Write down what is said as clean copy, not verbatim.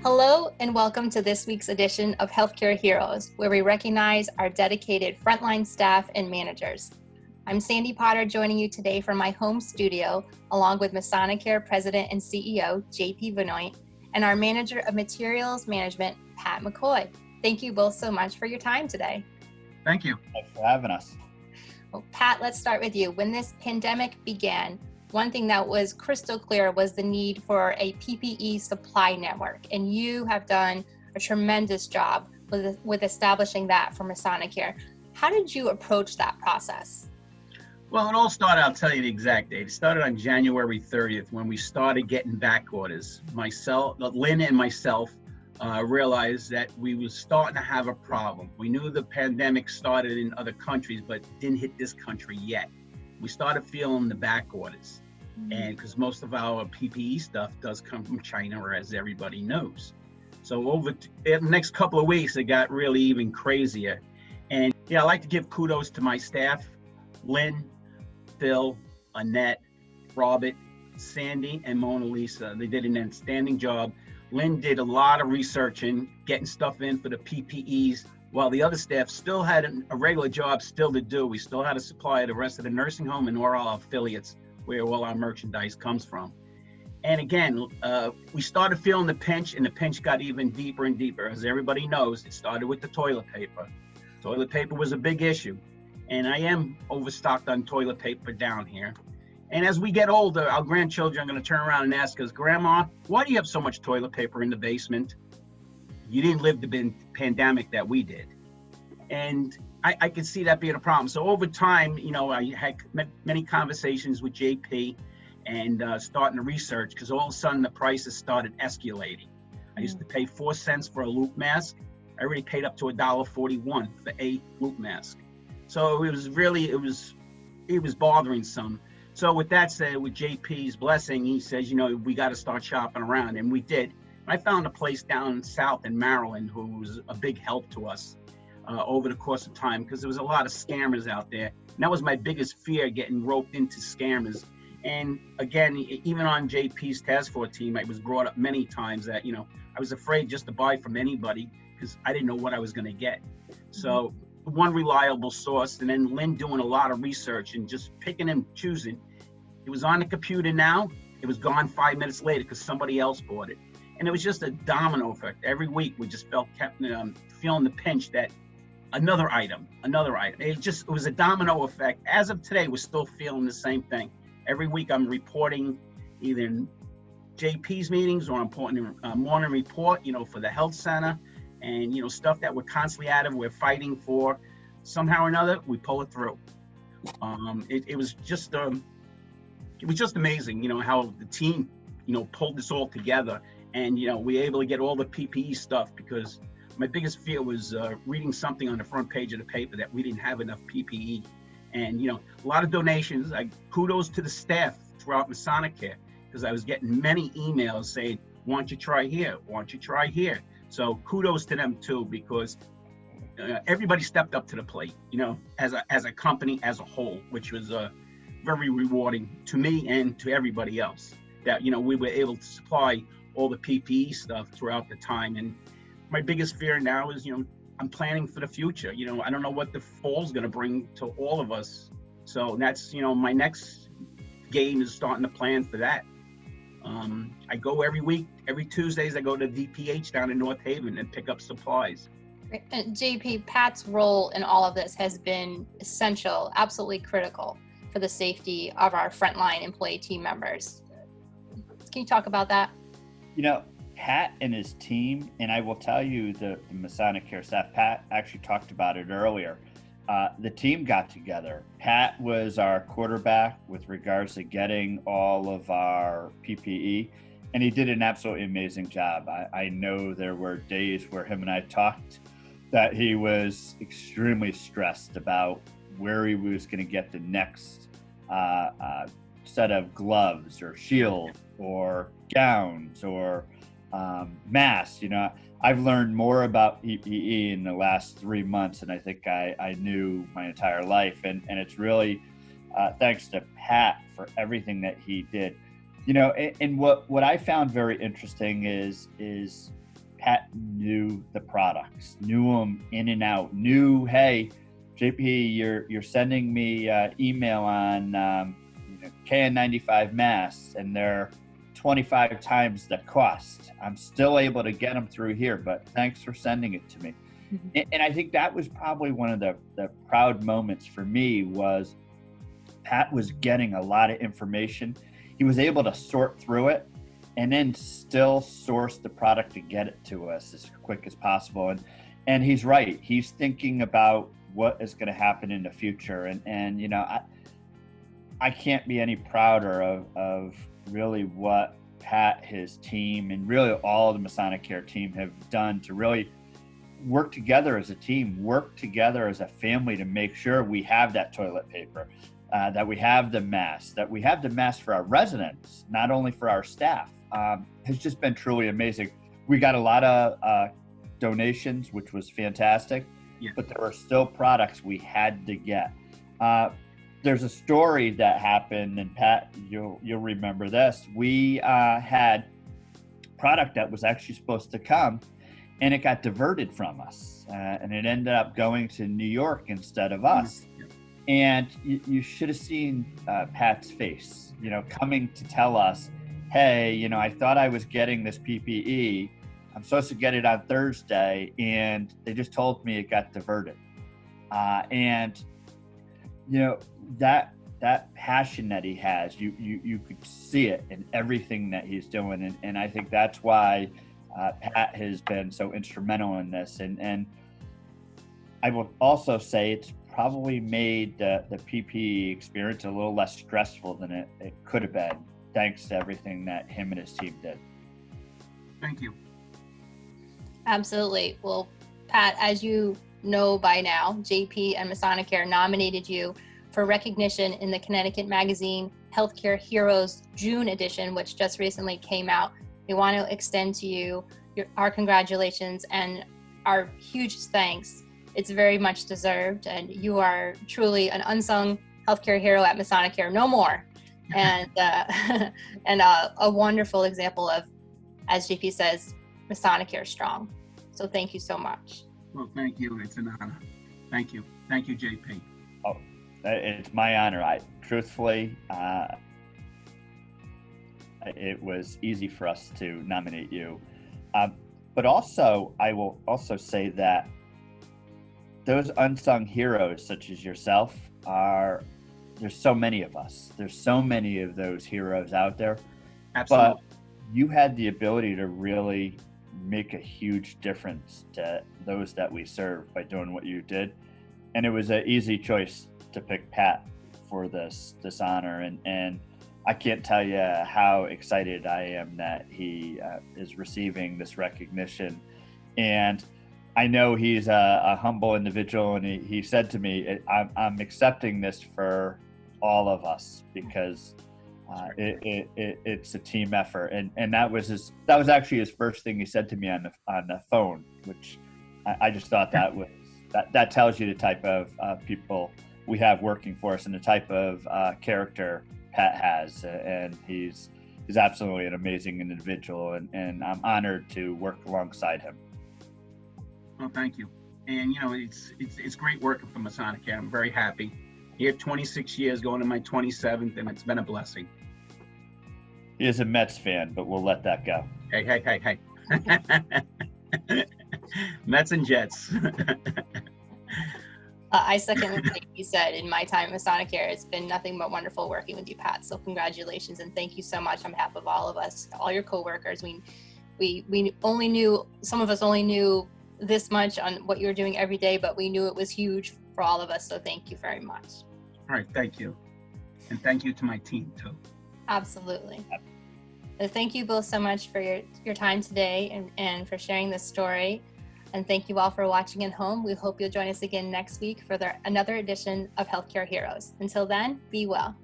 Hello and welcome to this week's edition of Healthcare Heroes, where we recognize our dedicated frontline staff and managers. I'm Sandy Potter, joining you today from my home studio, along with Masonicare President and CEO, JP Venoit, and our Manager of Materials Management, Pat McCoy. Thank you both so much for your time today. Thank you. Thanks for having us. Well, Pat, let's start with you. When this pandemic began, one thing that was crystal clear was the need for a PPE supply network, and you have done a tremendous job with establishing that for Masonicare. How did you approach that process? Well, it all started, I'll tell you the exact date. It started on January 30th when we started getting back orders. Lynn and myself realized that we was starting to have a problem. We knew the pandemic started in other countries, but didn't hit this country yet. We started feeling the back orders, and because most of our PPE stuff does come from China, as everybody knows. So over the next couple of weeks, it got really even crazier. And yeah, I'd like to give kudos to my staff, Lynn, Phil, Annette, Robert, Sandy, and Mona Lisa. They did an outstanding job. Lynn did a lot of research and getting stuff in for the PPEs, while the other staff still had a regular job still to do. We still had to supply the rest of the nursing home and all our affiliates where all our merchandise comes from. And again, we started feeling the pinch, and the pinch got even deeper and deeper. As everybody knows, it started with the toilet paper. Toilet paper was a big issue, and I am overstocked on toilet paper down here. And as we get older, our grandchildren are going to turn around and ask us, Grandma, why do you have so much toilet paper in the basement? You didn't live the pandemic that we did. And I could see that being a problem. So over time, I had many conversations with JP and starting to research, because all of a sudden the prices started escalating. I used to pay 4 cents for a loop mask. I already paid up to $1.41 for a loop mask. So it was bothering some. So with that said, with JP's blessing, he says, we got to start shopping around, and we did. I found a place down south in Maryland who was a big help to us over the course of time, because there was a lot of scammers out there. And that was my biggest fear, getting roped into scammers. And again, even on JP's task force team, it was brought up many times that, I was afraid just to buy from anybody because I didn't know what I was going to get. So one reliable source, and then Lynn doing a lot of research and just picking and choosing. It was on the computer now. It was gone 5 minutes later because somebody else bought it. And it was just a domino effect. Every week we just kept feeling the pinch that another item. It was a domino effect. As of today, we're still feeling the same thing. Every week I'm reporting either in JP's meetings, or I'm putting a morning report, for the health center, and, stuff that we're constantly we're fighting for. Somehow or another, we pull it through. It was just amazing, how the team, pulled this all together. And, we were able to get all the PPE stuff, because my biggest fear was reading something on the front page of the paper that we didn't have enough PPE. And, a lot of donations. Kudos to the staff throughout Masonicare, because I was getting many emails saying, why don't you try here? Why don't you try here? So kudos to them too, because everybody stepped up to the plate, as a company as a whole, which was very rewarding to me and to everybody else, that, we were able to supply all the PPE stuff throughout the time. And my biggest fear now is, I'm planning for the future. I don't know what the fall's going to bring to all of us. So that's, my next game is starting to plan for that. I go every week, every Tuesdays, I go to DPH down in North Haven and pick up supplies. And JP, Pat's role in all of this has been essential, absolutely critical for the safety of our frontline employee team members. Can you talk about that? Pat and his team, and I will tell you, the Masonicare staff, Pat actually talked about it earlier. The team got together. Pat was our quarterback with regards to getting all of our PPE, and he did an absolutely amazing job. I know there were days where him and I talked that he was extremely stressed about where he was going to get the next set of gloves or shields or gowns or masks. I've learned more about PPE in the last 3 months than I think I knew my entire life. And it's really thanks to Pat for everything that he did. And what I found very interesting is Pat knew the products, knew them in and out, knew, hey, JP, you're sending me email on KN95 masks, and they're 25 times the cost. I'm still able to get them through here, but thanks for sending it to me. Mm-hmm. And I think that was probably one of the proud moments for me, was Pat was getting a lot of information. He was able to sort through it and then still source the product to get it to us as quick as possible. And he's right. He's thinking about what is going to happen in the future. And you know, I can't be any prouder of really what Pat, his team, and really all the Masonicare team have done to really work together as a team, work together as a family to make sure we have that toilet paper, that we have the masks, that we have the masks for our residents, not only for our staff. Has just been truly amazing. We got a lot of donations, which was fantastic, yeah. But there were still products we had to get. There's a story that happened, and Pat, you'll remember this. We had product that was actually supposed to come, and it got diverted from us, and it ended up going to New York instead of us. Yeah. And you should have seen Pat's face, you know, coming to tell us, hey, you know, I thought I was getting this PPE. I'm supposed to get it on Thursday, and they just told me it got diverted. And you know, that passion that he has, you could see it in everything that he's doing, and I think that's why Pat has been so instrumental in this. And I will also say it's probably made the PPE experience a little less stressful than it could have been, thanks to everything that him and his team did. Thank you. Absolutely. Well, Pat, as you know by now, JP and Masonicare nominated you for recognition in the Connecticut magazine Healthcare Heroes June edition, which just recently came out. We want to extend to you our congratulations and our huge thanks. It's very much deserved, and you are truly an unsung healthcare hero at Masonicare. No more. And a wonderful example of, as JP says, Masonicare strong. So thank you so much. Well, thank you. It's an honor. Thank you. Thank you, JP. Oh, it's my honor. Truthfully, it was easy for us to nominate you. But also, I will also say that those unsung heroes, such as yourself, there's so many of us. There's so many of those heroes out there. Absolutely. But you had the ability to really make a huge difference to those that we serve by doing what you did. And it was an easy choice to pick Pat for this honor. And I can't tell you how excited I am that he is receiving this recognition. And I know he's a humble individual, and he said to me, I'm accepting this for all of us, because it's a team effort, and that was actually his first thing he said to me on the phone, which I just thought that tells you the type of people we have working for us and the type of character Pat has, and he's absolutely an amazing individual, and I'm honored to work alongside him. Well, thank you. And you know, it's great working for Masonicare. I'm very happy. Here 26 years, going to my 27th, and it's been a blessing. He is a Mets fan, but we'll let that go. Hey. Mets and Jets. I second what you said. In my time at Masonicare, it's been nothing but wonderful working with you, Pat. So congratulations, and thank you so much on behalf of all of us, all your coworkers. We only knew, some of us only knew this much on what you were doing every day, but we knew it was huge for all of us. So thank you very much. All right, thank you. And thank you to my team too. Absolutely. Thank you both so much for your time today and for sharing this story. And thank you all for watching at home. We hope you'll join us again next week for another edition of Healthcare Heroes. Until then, be well.